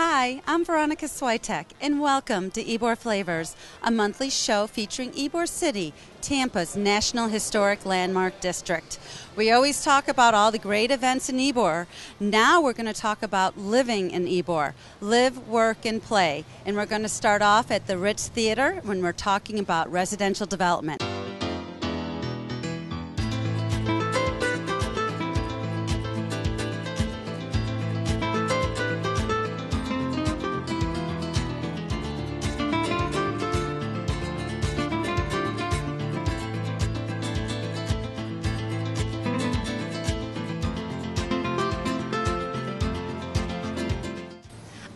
Hi, I'm Veronica Switek, and welcome to Ybor Flavors, a monthly show featuring Ybor City, Tampa's National Historic Landmark District. We always talk about all the great events in Ybor. Now we're going to talk about living in Ybor, live, work, and play. And we're going to start off at the Ritz Theater when we're talking about residential development.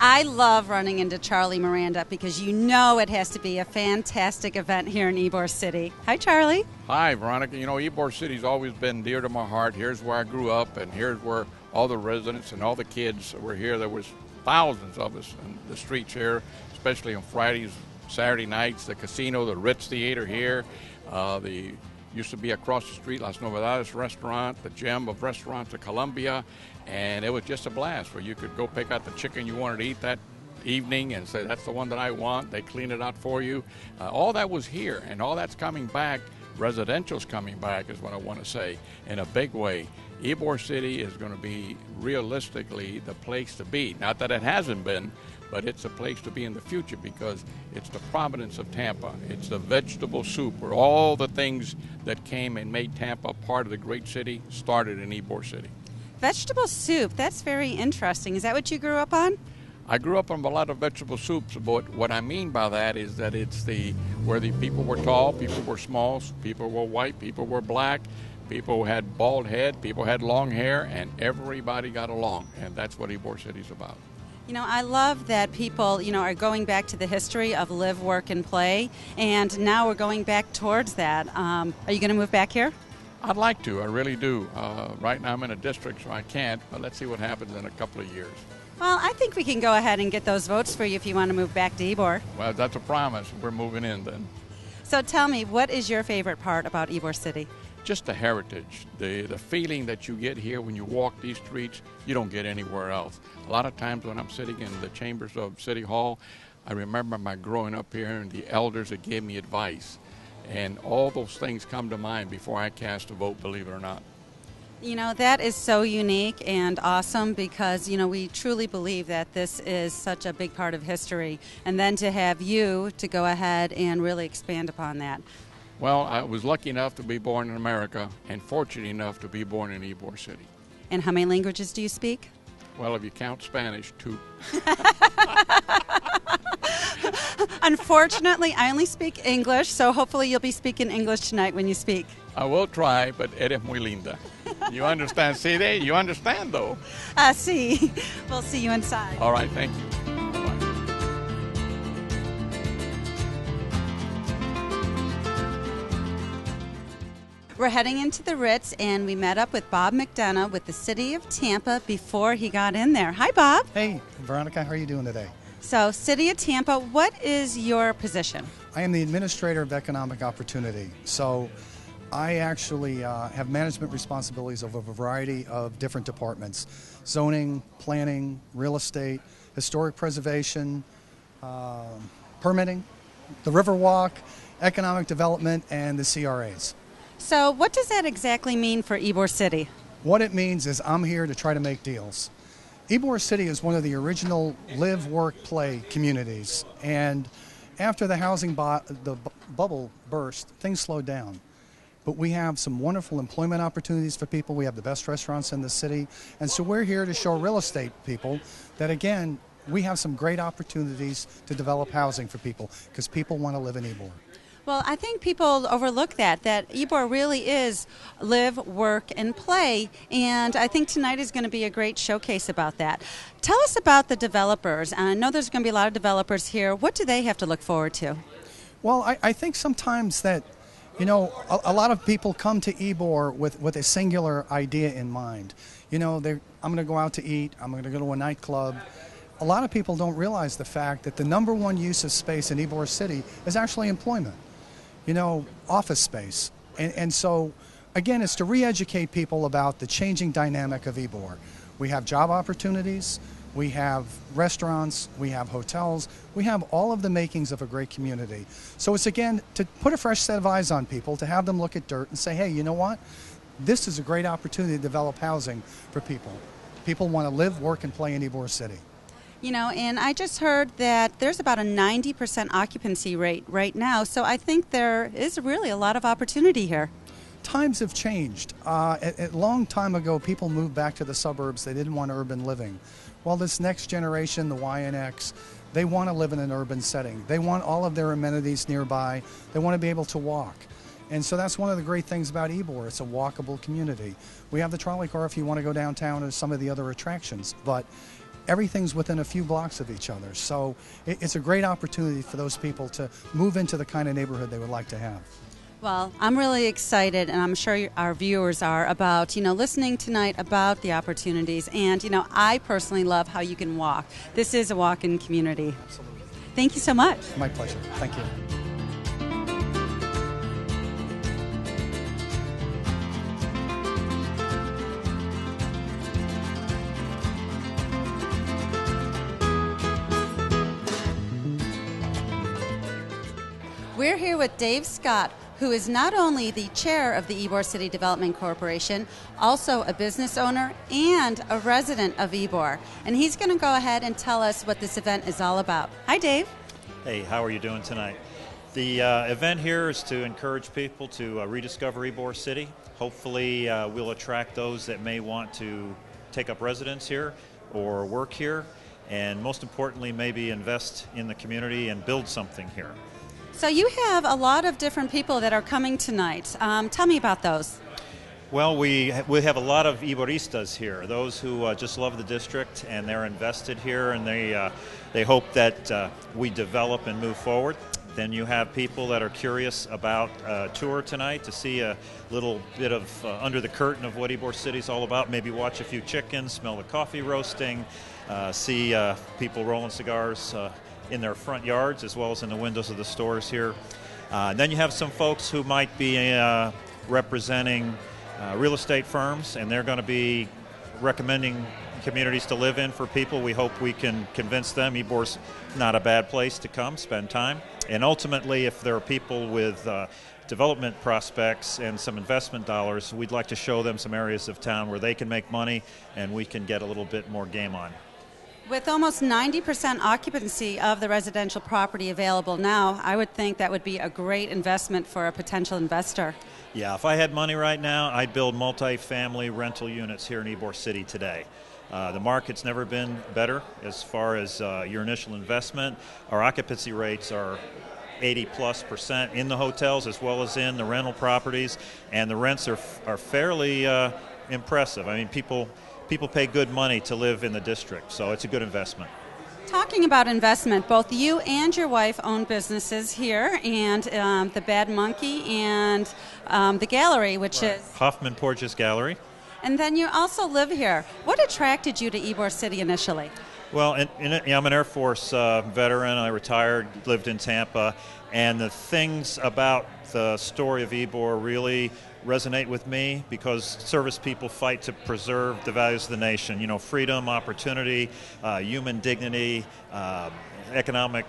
I love running into Charlie Miranda because you know it has to be a fantastic event here in Ybor City. Hi, Charlie. Hi, Veronica. You know, Ybor City's always been dear to my heart. Here's where I grew up, and here's where all the residents and all the kids were here. There was thousands of us in the streets here, especially on Fridays, Saturday nights. The casino, the Ritz Theater here, the used to be across the street, Las Novedades restaurant, the gem of restaurants, the Columbia, and it was just a blast where you could go pick out the chicken you wanted to eat that evening and say, that's the one that I want. They clean it out for you. All that was here, and all that's coming back. Residential's coming back is what I want to say in a big way. Ybor City is going to be realistically the place to be. Not that it hasn't been, but it's a place to be in the future because it's the providence of Tampa. It's the vegetable soup where all the things that came and made Tampa part of the great city started in Ybor City. Vegetable soup, that's very interesting. Is that what you grew up on? I grew up on a lot of vegetable soups, but what I mean by that is that it's where the people were tall, people were small, people were white, people were black, people had bald head, people had long hair, and everybody got along, and that's what Ybor City's about. You know, I love that people, are going back to the history of live, work, and play, and now we're going back towards that. Are you going to move back here? I'd like to, I really do. Right now I'm in a district, so I can't, but let's see what happens in a couple of years. Well, I think we can go ahead and get those votes for you if you want to move back to Ybor. Well, that's a promise. We're moving in then. So tell me, what is your favorite part about Ybor City? Just the heritage, the feeling that you get here when you walk these streets, you don't get anywhere else. A lot of times when I'm sitting in the chambers of City Hall, I remember my growing up here and the elders that gave me advice. And all those things come to mind before I cast a vote, believe it or not. You know, that is so unique and awesome because, we truly believe that this is such a big part of history. And then to have you to go ahead and really expand upon that. Well, I was lucky enough to be born in America and fortunate enough to be born in Ybor City. And how many languages do you speak? Well, if you count Spanish, 2. Unfortunately, I only speak English, so hopefully you'll be speaking English tonight when you speak. I will try, but eres muy linda. You understand? See, you understand, though. See. We'll see you inside. All right, thank you. Bye-bye. We're heading into the Ritz, and we met up with Bob McDonough with the City of Tampa before he got in there. Hi, Bob. Hey, Veronica, how are you doing today? So, City of Tampa, what is your position? I am the Administrator of Economic Opportunity. So, I actually have management responsibilities of a variety of different departments. Zoning, planning, real estate, historic preservation, permitting, the Riverwalk, economic development, and the CRAs. So what does that exactly mean for Ybor City? What it means is I'm here to try to make deals. Ybor City is one of the original live, work, play communities. And after the housing bubble burst, things slowed down. But we have some wonderful employment opportunities for people. We have the best restaurants in the city. And so we're here to show real estate people that, again, we have some great opportunities to develop housing for people because people want to live in Ybor. Well, I think people overlook that Ybor really is live, work, and play, and I think tonight is going to be a great showcase about that. Tell us about the developers. I know there's going to be a lot of developers here. What do they have to look forward to? Well, I think sometimes that, a lot of people come to Ybor with a singular idea in mind. I'm going to go out to eat, I'm going to go to a nightclub. A lot of people don't realize the fact that the number one use of space in Ybor City is actually employment. Office space. And so, again, it's to re-educate people about the changing dynamic of Ybor. We have job opportunities, we have restaurants, we have hotels, we have all of the makings of a great community. So it's, again, to put a fresh set of eyes on people, to have them look at dirt and say, hey, you know what? This is a great opportunity to develop housing for people. People want to live, work, and play in Ybor City. You know, and I just heard that there's about a 90% occupancy rate right now, so I think there is really a lot of opportunity here. Times have changed. A long time ago, people moved back to the suburbs. They didn't want urban living. Well, this next generation, the Y and X, they want to live in an urban setting. They want all of their amenities nearby. They want to be able to walk. And so that's one of the great things about Ybor. It's a walkable community. We have the trolley car if you want to go downtown or some of the other attractions, but everything's within a few blocks of each other. So it's a great opportunity for those people to move into the kind of neighborhood they would like to have. Well, I'm really excited, and I'm sure our viewers are, about, listening tonight about the opportunities. And, I personally love how you can walk. This is a walk-in community. Absolutely. Thank you so much. My pleasure. Thank you. We're here with Dave Scott, who is not only the chair of the Ybor City Development Corporation, also a business owner and a resident of Ybor. And he's going to go ahead and tell us what this event is all about. Hi, Dave. Hey, how are you doing tonight? The event here is to encourage people to rediscover Ybor City. Hopefully we'll attract those that may want to take up residence here or work here, and most importantly, maybe invest in the community and build something here. So you have a lot of different people that are coming tonight. Tell me about those. Well, we have a lot of Yboristas here, those who just love the district and they're invested here, and they hope that we develop and move forward. Then you have people that are curious about a tour tonight to see a little bit of under the curtain of what Ybor City's all about. Maybe watch a few chickens, smell the coffee roasting, see people rolling cigars in their front yards as well as in the windows of the stores here. Then you have some folks who might be representing real estate firms, and they're going to be recommending communities to live in for people. We hope we can convince them Ybor's not a bad place to come, spend time. And ultimately, if there are people with development prospects and some investment dollars, we'd like to show them some areas of town where they can make money and we can get a little bit more game on. With almost 90% occupancy of the residential property available now, I would think that would be a great investment for a potential investor. Yeah, if I had money right now, I'd build multi-family rental units here in Ybor City today. The market's never been better as far as your initial investment. Our occupancy rates are 80+% in the hotels as well as in the rental properties, and the rents are fairly impressive. I mean, people pay good money to live in the district, so it's a good investment. Talking about investment, both you and your wife own businesses here, and the Bad Monkey and the gallery, which is Hoffman Porges Gallery. And then you also live here. What attracted you to Ybor City initially? Well, I'm an Air Force veteran. I retired, lived in Tampa, and the things about the story of Ybor really resonate with me because service people fight to preserve the values of the nation. You know, freedom, opportunity, human dignity, economic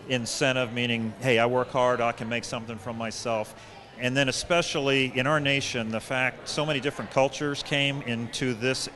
incentive, meaning, hey, I work hard, I can make something from myself. And then especially in our nation, the fact so many different cultures came into this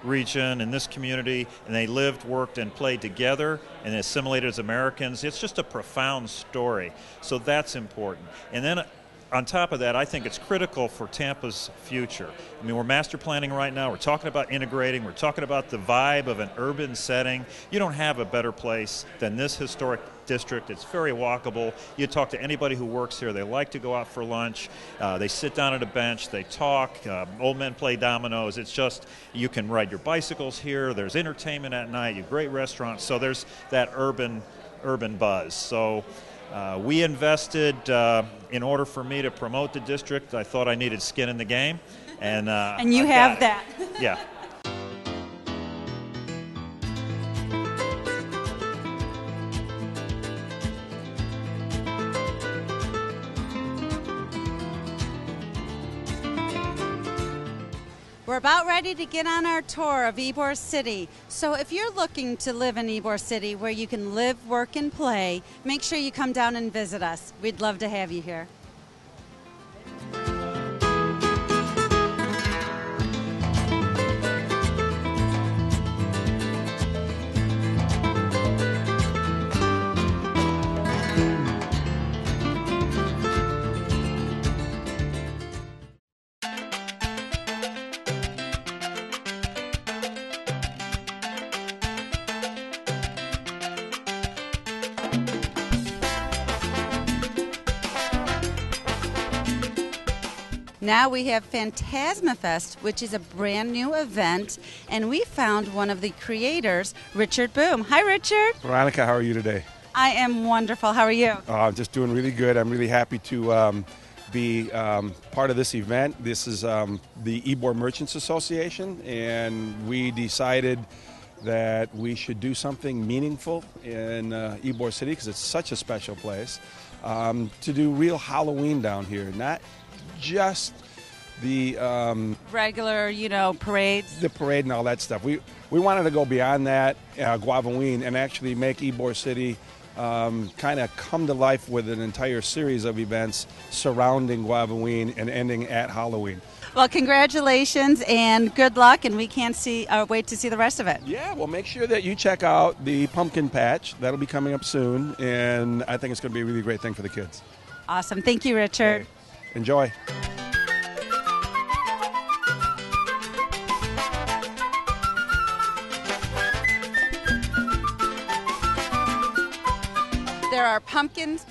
region and this community, and they lived, worked, and played together and assimilated as Americans. It's just a profound story. So that's important. And then on top of that, I think it's critical for Tampa's future. I mean, we're master planning right now. We're talking about integrating. We're talking about the vibe of an urban setting. You don't have a better place than this historic district. It's very walkable. You talk to anybody who works here. They like to go out for lunch. They sit down at a bench. They talk. Old men play dominoes. It's just, you can ride your bicycles here. There's entertainment at night. You have great restaurants. So there's that urban buzz. So we invested in order for me to promote the district. I thought I needed skin in the game, and you have that. Yeah. We're We're about ready to get on our tour of Ybor City. So if you're looking to live in Ybor City where you can live, work, and play, make sure you come down and visit us. We'd love to have you here. Now we have Fantasia Fest, which is a brand new event, and we found one of the creators, Richard Boom. Hi, Richard. Veronica, how are you today? I am wonderful. How are you? Just doing really good. I'm really happy to be part of this event. This is the Ybor Merchants Association, and we decided that we should do something meaningful in Ybor City because it's such a special place, to do real Halloween down here, not just the regular, parades. The parade and all that stuff. We wanted to go beyond that, Guavaween, and actually make Ybor City kind of come to life with an entire series of events surrounding Guavaween and ending at Halloween. Well, congratulations and good luck, and we can't wait to see the rest of it. Yeah, well, make sure that you check out the pumpkin patch. That'll be coming up soon, and I think it's going to be a really great thing for the kids. Awesome. Thank you, Richard. Okay. Enjoy. There are pumpkins,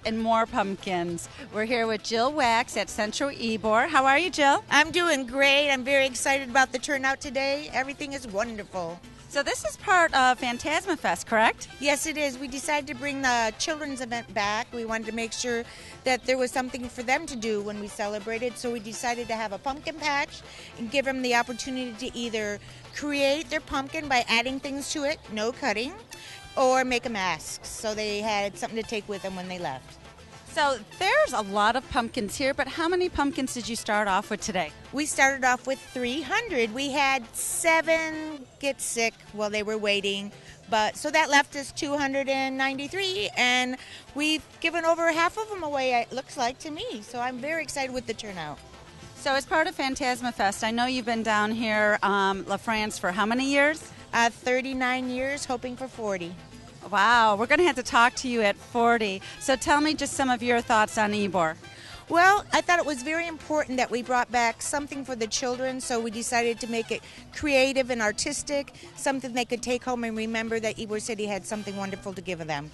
and more pumpkins. We're here with Jill Wax at Central Ybor. How are you, Jill? I'm doing great. I'm very excited about the turnout today. Everything is wonderful. So this is part of Fantasia Fest, correct? Yes, it is. We decided to bring the children's event back. We wanted to make sure that there was something for them to do when we celebrated. So we decided to have a pumpkin patch and give them the opportunity to either create their pumpkin by adding things to it, no cutting, or make a mask. So they had something to take with them when they left. So there's a lot of pumpkins here, but how many pumpkins did you start off with today? We started off with 300. We had 7 get sick while they were waiting, so that left us 293, and we've given over half of them away, it looks like to me. So I'm very excited with the turnout. So as part of Fantasia Fest, I know you've been down here, La France, for how many years? 39 years, hoping for 40. Wow, we're going to have to talk to you at 40. So tell me just some of your thoughts on Ybor. Well, I thought it was very important that we brought back something for the children, so we decided to make it creative and artistic, something they could take home and remember that Ybor City had something wonderful to give them.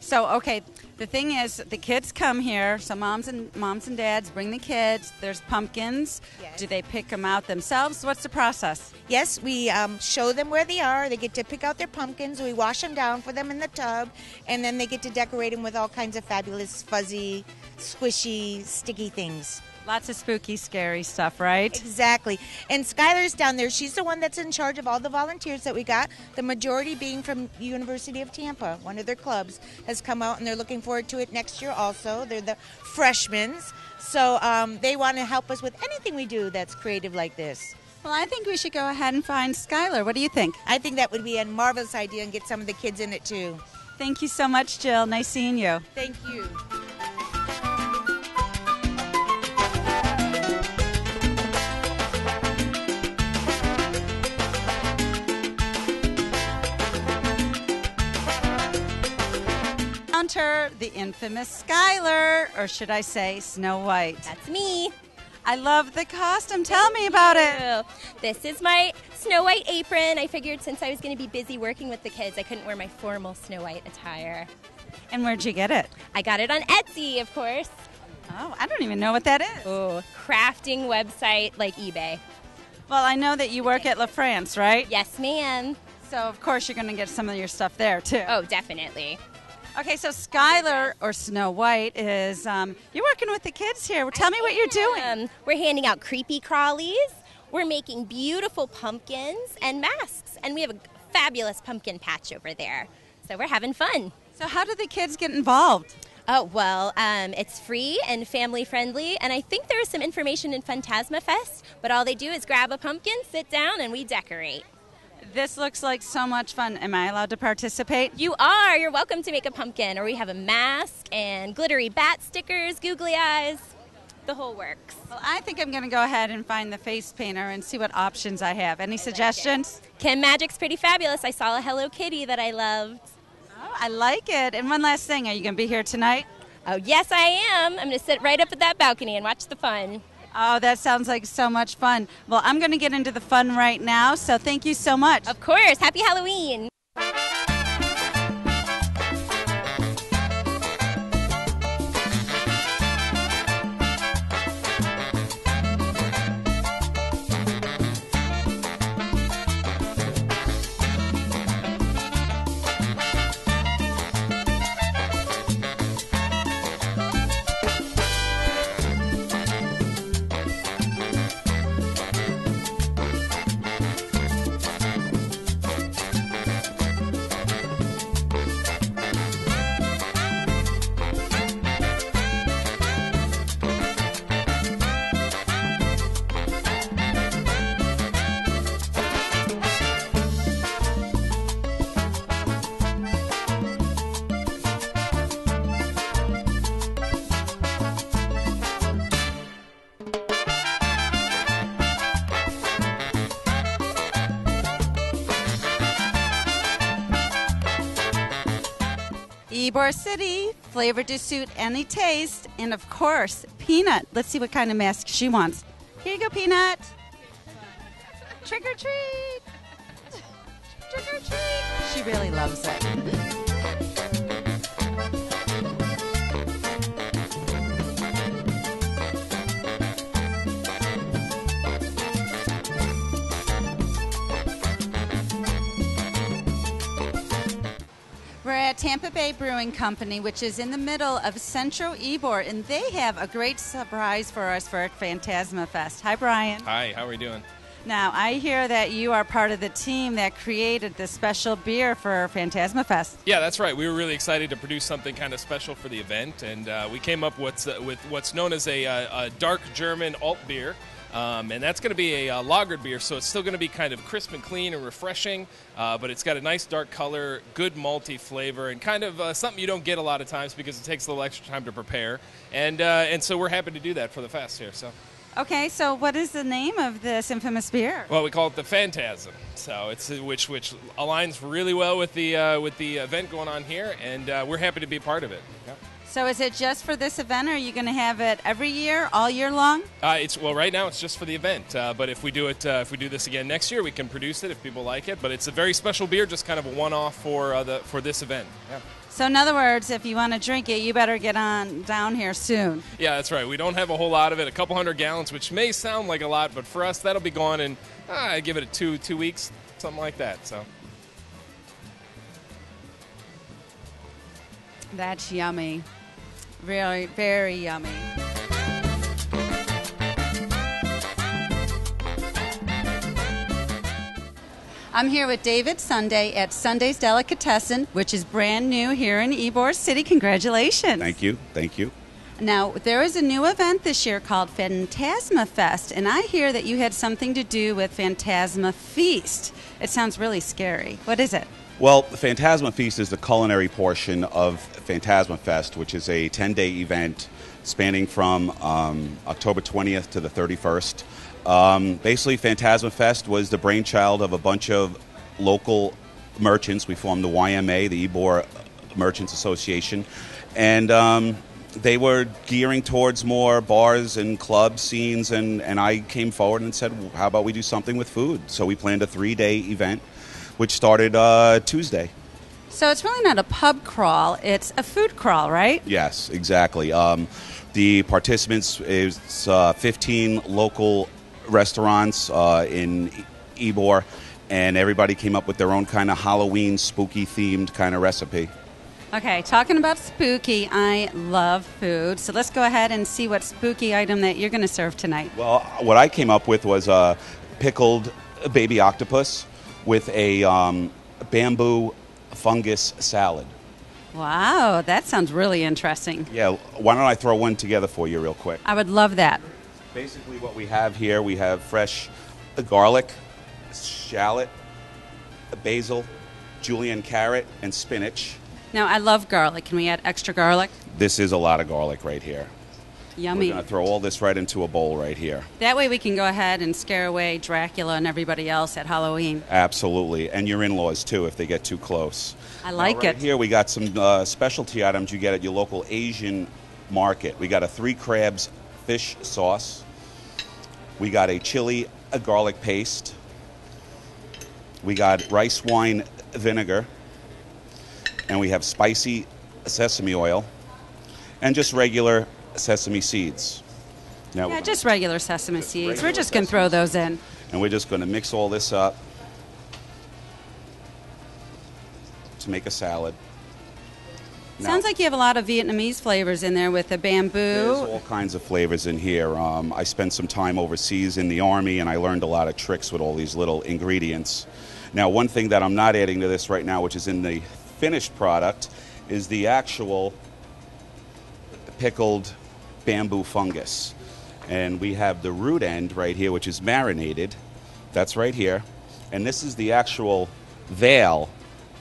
So, okay, the thing is, the kids come here, so moms and dads bring the kids. There's pumpkins. Yes. Do they pick them out themselves? What's the process? Yes, we show them where they are. They get to pick out their pumpkins. We wash them down for them in the tub, and then they get to decorate them with all kinds of fabulous, fuzzy, squishy, sticky things. Lots of spooky, scary stuff, right? Exactly. And Skylar's down there. She's the one that's in charge of all the volunteers that we got, the majority being from the University of Tampa. One of their clubs has come out, and they're looking forward to it next year also. They're the freshmen, so they want to help us with anything we do that's creative like this. Well, I think we should go ahead and find Skylar. What do you think? I think that would be a marvelous idea and get some of the kids in it, too. Thank you so much, Jill. Nice seeing you. Thank you. Enter the infamous Skylar, or should I say Snow White. That's me. I love the costume. Tell me about it. This is my Snow White apron. I figured since I was going to be busy working with the kids, I couldn't wear my formal Snow White attire. And where'd you get it? I got it on Etsy, of course. Oh, I don't even know what that is. Oh, crafting website like eBay. Well, I know that you work at La France, right? Yes, ma'am. So, of course, you're going to get some of your stuff there, too. Oh, definitely. Okay, so Skylar, or Snow White, is you're working with the kids here. Tell me what you're doing. We're handing out creepy crawlies. We're making beautiful pumpkins and masks. And we have a fabulous pumpkin patch over there. So we're having fun. So how do the kids get involved? Oh, well, it's free and family friendly. And I think there is some information in Fantasia Fest, But all they do is grab a pumpkin, sit down, and we decorate. This looks like so much fun. Am I allowed to participate? You are. You're welcome to make a pumpkin. Or we have a mask and glittery bat stickers, googly eyes, the whole works. Well, I think I'm going to go ahead and find the face painter and see what options I have. Any suggestions? Kim Magic's pretty fabulous. I saw a Hello Kitty that I loved. Oh, I like it. And one last thing, are you going to be here tonight? Oh, yes, I am. I'm going to sit right up at that balcony and watch the fun. Oh, that sounds like so much fun. Well, I'm going to get into the fun right now, so thank you so much. Of course. Happy Halloween. Ybor City, flavor to suit any taste, and of course, Peanut. Let's see what kind of mask she wants. Here you go, Peanut. Trick or treat. Trick or treat. She really loves it. We're at Tampa Bay Brewing Company, which is in the middle of Central Ybor, and they have a great surprise for us for Fantasia Fest. Hi, Brian. Hi, how are we doing? Now, I hear that you are part of the team that created this special beer for Fantasia Fest. Yeah, that's right. We were really excited to produce something kind of special for the event, and we came up with what's known as a dark German alt beer. And that's going to be a lagered beer, so it's still going to be kind of crisp and clean and refreshing, but it's got a nice dark color, good malty flavor, and kind of something you don't get a lot of times because it takes a little extra time to prepare. And so we're happy to do that for the fest here. So. Okay, so what is the name of this infamous beer? Well, we call it the Fantasia, so it's which aligns really well with the event going on here, and we're happy to be part of it. Yep. So is it just for this event, or are you going to have it every year, all year long? Right now it's just for the event. But if we do this again next year, we can produce it if people like it. But it's a very special beer, just kind of a one-off for this event. Yeah. So in other words, if you want to drink it, you better get on down here soon. Yeah, that's right. We don't have a whole lot of it, a couple 100 gallons, which may sound like a lot, but for us that'll be gone in I give it two weeks, something like that. So. That's yummy. Really, very yummy. I'm here with David Sunday at Sunday's Delicatessen, which is brand new here in Ybor City. Congratulations. Thank you. Thank you. Now, there is a new event this year called Fantasia Fest, and I hear that you had something to do with Fantasia Feast. It sounds really scary. What is it? Well, the Fantasia Feast is the culinary portion of Fantasia Fest, which is a 10-day event spanning from October 20th to the 31st. Basically, Fantasia Fest was the brainchild of a bunch of local merchants. We formed the YMA, the Ybor Merchants Association, and they were gearing towards more bars and club scenes, and I came forward and said, well, how about we do something with food? So we planned a 3-day event, which started Tuesday. So it's really not a pub crawl, it's a food crawl, right? Yes, exactly. The participants is 15 local restaurants in Ybor, and everybody came up with their own kind of Halloween spooky themed kind of recipe. Okay, talking about spooky, I love food. So let's go ahead and see what spooky item that you're going to serve tonight. Well, what I came up with was a pickled baby octopus with a bamboo fungus salad. Wow, that sounds really interesting. Yeah, why don't I throw one together for you real quick? I would love that. Basically what we have here, we have fresh garlic, shallot, basil, julienne carrot, and spinach. Now, I love garlic. Can we add extra garlic? This is a lot of garlic right here. Yummy. We're going to throw all this right into a bowl right here. That way we can go ahead and scare away Dracula and everybody else at Halloween. Absolutely. And your in-laws, too, if they get too close. I like Right it. here we got some specialty items you get at your local Asian market. We got a 3 crabs fish sauce. We got a chili garlic paste. We got rice wine vinegar. And we have spicy sesame oil. And just regular sesame seeds. Now Yeah, just regular sesame seeds. We're just going to throw those in. And we're just going to mix all this up to make a salad. Now, Sounds like you have a lot of Vietnamese flavors in there with the there's bamboo. all kinds of flavors in here. I spent some time overseas in the Army, and I learned a lot of tricks with all these little ingredients. Now, one thing that I'm not adding to this right now, which is in the finished product, is the actual pickled bamboo fungus. And we have the root end right here, which is marinated. That's right here. And this is the actual veil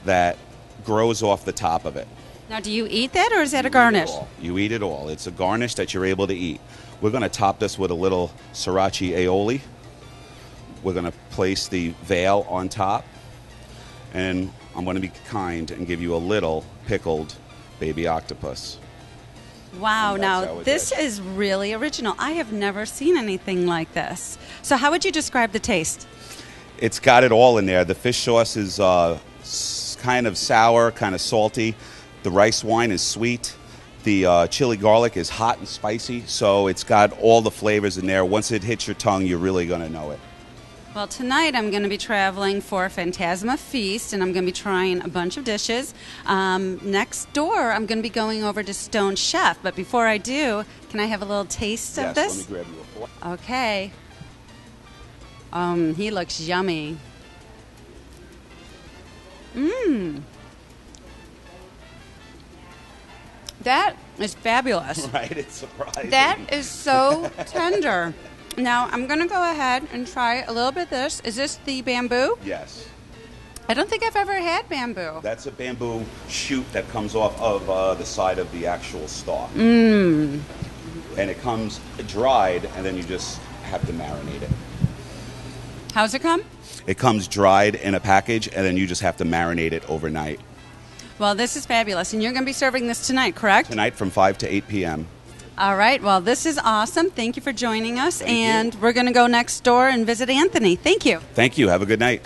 that grows off the top of it. Now, do you eat that or is that a garnish? You eat it all. It's a garnish that you're able to eat. We're going to top this with a little sriracha aioli. We're going to place the veil on top. And I'm going to be kind and give you a little pickled baby octopus. Wow, And that's how now it this is. is really original. I have never seen anything like this. So how would you describe the taste? It's got it all in there. The fish sauce is kind of sour, kind of salty. The rice wine is sweet. The chili garlic is hot and spicy. So it's got all the flavors in there. Once it hits your tongue, you're really going to know it. Well, tonight I'm going to be traveling for Fantasia Fest, and I'm going to be trying a bunch of dishes. Next door, I'm going to be going over to Stone Chef. But before I do, can I have a little taste of this? Let me grab you a fork. Okay. He looks yummy. Mmm. That is fabulous. Right, it's surprising. That is so tender. Now, I'm going to go ahead and try a little bit of this. Is this the bamboo? Yes. I don't think I've ever had bamboo. That's a bamboo shoot that comes off of the side of the actual stalk. Mmm. And it comes dried, and then you just have to marinate it. How's it come? It comes dried in a package, and then you just have to marinate it overnight. Well, this is fabulous. And you're going to be serving this tonight, correct? Tonight from 5 to 8 p.m. All right. Well, this is awesome. Thank you for joining us. Thank you. And we're going to go next door and visit Anthony. Thank you. Thank you. Have a good night.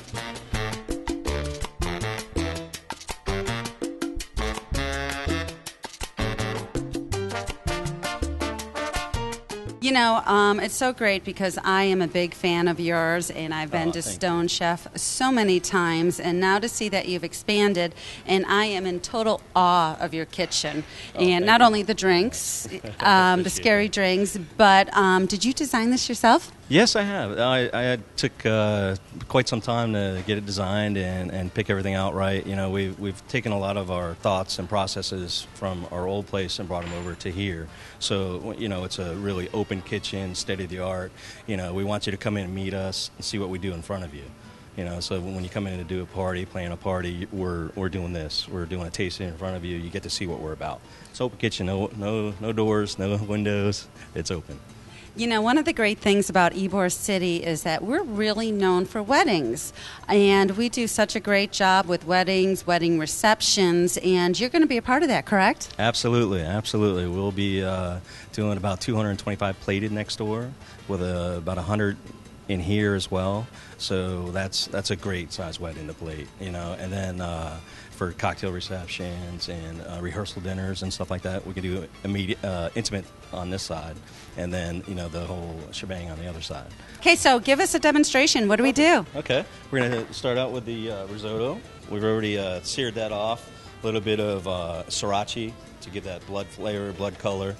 You know, it's so great because I am a big fan of yours, and I've been to Stone Chef so many times, and now to see that you've expanded, and I am in total awe of your kitchen. And not only the drinks, the scary drinks, but did you design this yourself? Yes, I have. I took quite some time to get it designed and pick everything out right. You know, we've taken a lot of our thoughts and processes from our old place and brought them over to here. So, you know, it's a really open kitchen, state-of-the-art. You know, we want you to come in and meet us and see what we do in front of you. You know, so when you come in to do a party, plan a party, we're doing this. We're doing a tasting in front of you. You get to see what we're about. It's open kitchen, no doors, no windows. It's open. You know, one of the great things about Ybor City is that we're really known for weddings, and we do such a great job with weddings, wedding receptions, and you're going to be a part of that, correct? Absolutely, absolutely. We'll be doing about 225 plated next door with about 100 in here as well. So that's a great size wedding to plate, you know. And then for cocktail receptions and rehearsal dinners and stuff like that, we can do immediate intimate on this side, and then, you know, the whole shebang on the other side. Okay, so give us a demonstration. What do we do? Okay, we're going to start out with the risotto. We've already seared that off. A little bit of sriracha to give that blood flavor, blood color.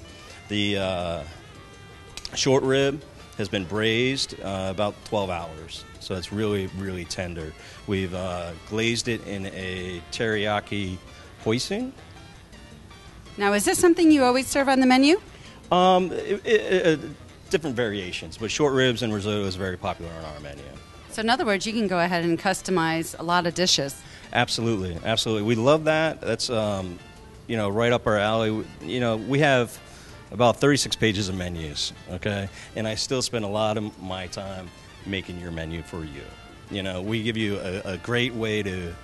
The short rib has been braised about 12 hours, so it's really, really tender. We've glazed it in a teriyaki hoisin. Now, is this something you always serve on the menu? different variations. But short ribs and risotto is very popular on our menu. So in other words, you can go ahead and customize a lot of dishes. Absolutely, absolutely. We love that. That's right up our alley. We have about 36 pages of menus, okay? And I still spend a lot of my time making your menu for you. We give you a great way to,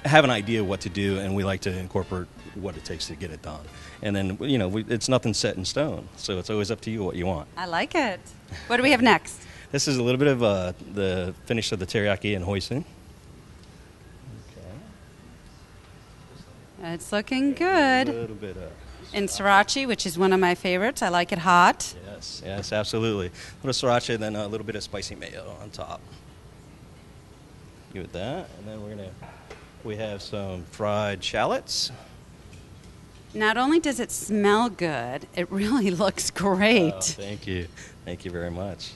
have an idea of what to do, and we like to incorporate what it takes to get it done. And then, it's nothing set in stone, so it's always up to you what you want. I like it. What do we have next? This is a little bit of the finish of the teriyaki and hoisin. It's looking good. A little bit of and sriracha, which is one of my favorites. I like it hot. Yes, absolutely. A little sriracha, and then a little bit of spicy mayo on top. Give it that, and then we have some fried shallots. Not only does it smell good, it really looks great. Oh, thank you very much.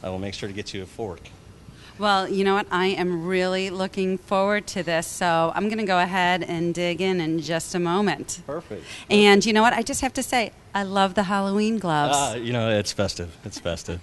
I will make sure to get you a fork. Well, you know what? I am really looking forward to this, so I'm going to go ahead and dig in just a moment. Perfect. And you know what? I just have to say, I love the Halloween gloves. It's festive. It's festive.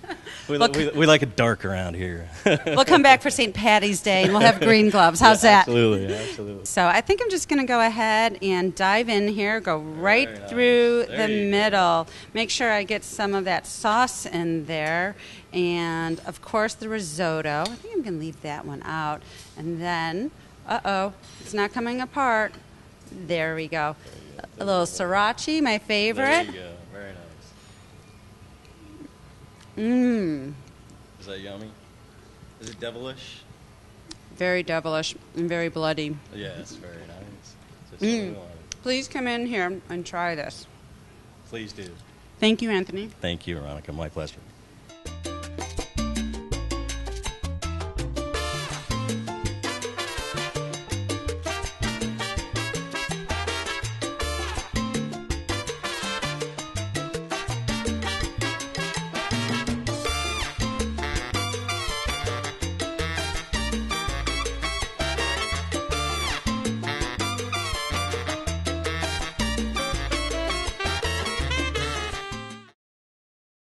We like it dark around here. We'll come back for St. Patty's Day, and we'll have green gloves. How's that? Absolutely. So I think I'm just going to go ahead and dive in here, go right through the middle. Make sure I get some of that sauce in there. And, of course, the risotto. I think I'm going to leave that one out. And then, it's not coming apart. There we go. A little sriracha, my favorite. There you go. Very nice. Is that yummy? Is it devilish? Very devilish and very bloody. Yeah, it's very nice. Just what we wanted. Please come in here and try this. Please do. Thank you, Anthony. Thank you, Veronica. My pleasure.